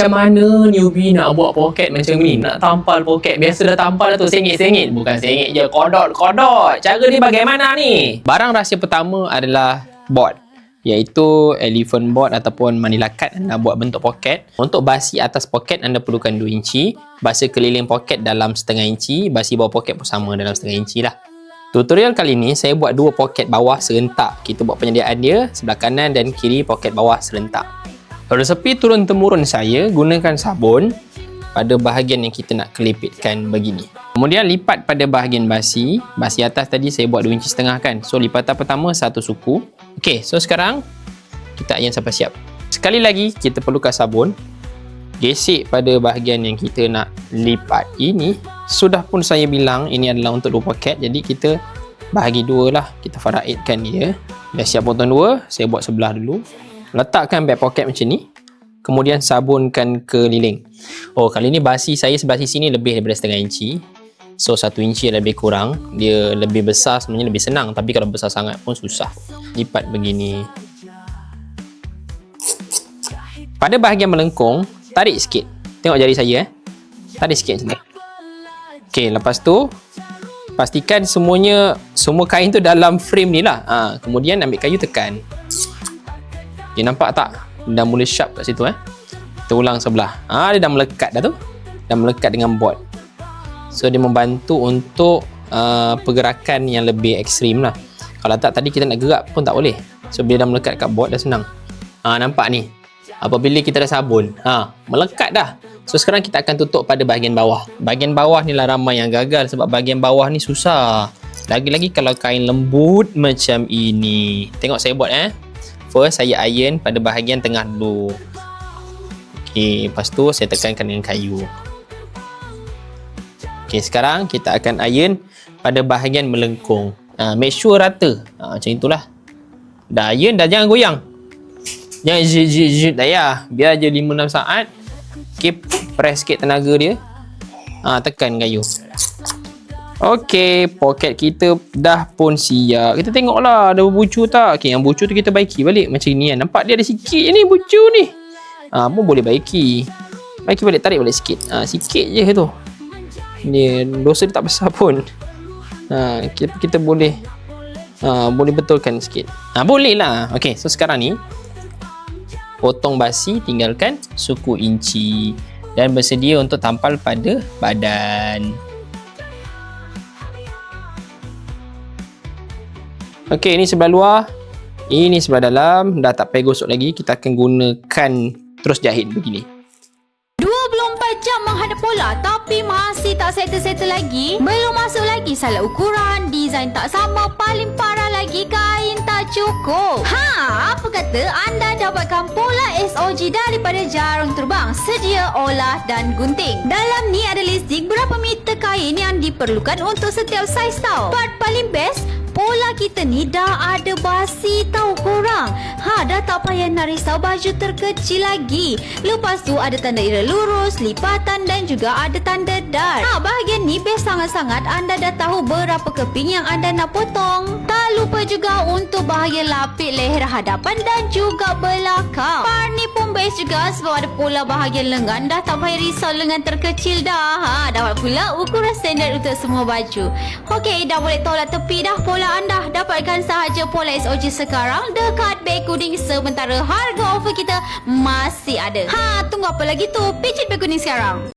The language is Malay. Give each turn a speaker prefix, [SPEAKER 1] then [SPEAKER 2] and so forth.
[SPEAKER 1] Macam mana newbie nak buat poket macam ni? Nak tampal poket. Biasa dah tampal dah tu sengit-sengit. Bukan sengit je, kodot-kodot. Cara ni bagaimana ni? Barang rahsia pertama adalah board, iaitu elephant board ataupun manila cut anda buat bentuk poket. Untuk basi atas poket anda perlukan 2 inci, basi keliling poket dalam setengah inci, basi bawah poket pun sama dalam setengah inci lah. Tutorial kali ni saya buat 2 poket bawah serentak. Kita buat penyediaan dia sebelah kanan dan kiri poket bawah serentak. Resepi turun-temurun saya gunakan sabun pada bahagian yang kita nak kelipitkan begini. Kemudian lipat pada bahagian basi. Basi atas tadi saya buat 2 inci setengah kan. So lipatan pertama 1 suku. Okey, so sekarang kita iron sampai siap. Sekali lagi kita perlukan sabun. Gesek pada bahagian yang kita nak lipat ini. Sudah pun saya bilang ini adalah untuk 2 poket. Jadi kita bahagi 2 lah. Kita faraidkan dia. Dah siap potong 2. Saya buat sebelah dulu. Letakkan back poket macam ni. Kemudian sabunkan keliling. Oh, kali ni basi saya sebelah sisi ni lebih daripada setengah inci. So 1 inci lebih kurang. Dia lebih besar sebenarnya lebih senang. Tapi kalau besar sangat pun susah. Lipat begini. Pada bahagian melengkung, tarik sikit. Tengok jari saya tarik sikit macam tu. Okey, lepas tu pastikan semua kain tu dalam frame ni lah. Kemudian ambil kayu tekan. Okay, nampak tak? Dah mula sharp kat situ Kita ulang sebelah. Dia dah melekat dah tu. Dah melekat dengan board. So dia membantu untuk pergerakan yang lebih ekstrim lah. Kalau tak tadi kita nak gerak pun tak boleh. So bila dah melekat kat board dah senang. Nampak ni. Apabila kita dah sabun, melekat dah. So sekarang kita akan tutup pada bahagian bawah. Bahagian bawah ni lah ramai yang gagal sebab bahagian bawah ni susah. Lagi-lagi kalau kain lembut macam ini. Tengok saya buat First saya iron pada bahagian tengah dulu. Okey, lepas tu saya tekankan dengan kayu. Okey, sekarang kita akan iron pada bahagian melengkung. Make sure rata. Macam itulah. Dah iron dah, jangan goyang. Jangan zit dah ya. Biar je 5-6 saat. Okey, press sikit tenaga dia. Tekan kayu. Okey, poket kita dah pun siap. Kita tengoklah ada bucu tak. Okey, yang bucu tu kita baiki balik macam ni kan. Nampak dia ada sikit je ni bucu ni. Pun boleh baiki. Baiki balik, tarik balik sikit. Sikit je tu. Ni dosa dia tak besar pun. Kita boleh boleh betulkan sikit. Boleh lah. Okey, so sekarang ni potong basi, tinggalkan suku inci dan bersedia untuk tampal pada badan. Okey, ini sebelah luar, ini sebelah dalam. Dah tak payah gosok lagi. Kita akan gunakan terus jahit begini.
[SPEAKER 2] 24 jam menghadap pola tapi masih tak settle-settle lagi. Belum masuk lagi salah ukuran, design tak sama, paling parah lagi kain tak cukup. Apa kata anda dapatkan pola SOG daripada Jarum Terbang, sedia olah dan gunting. Dalam ni ada listing berapa meter kain yang diperlukan untuk setiap saiz tau. Part paling best, pola kita ni dah ada basi tau korang. Dah tak payah nak risau baju terkecil lagi. Lepas tu ada tanda ira lurus, lipatan dan juga ada tanda dart. Bahagian ni best sangat-sangat. Anda dah tahu berapa keping yang anda nak potong. Tak lupa juga untuk bahagian lapik leher hadapan dan juga belakang. Part ni pun best juga sebab ada pola bahagian lengan. Dah tak payah risau lengan terkecil dah. Dapat pula ukuran standard untuk semua baju. Okey, dah boleh tolak tepi dah pola anda. Dapatkan sahaja pola SOG sekarang dekat beg kuning, sementara harga offer kita masih ada. Tunggu apa lagi tu? Picit beg kuning sekarang.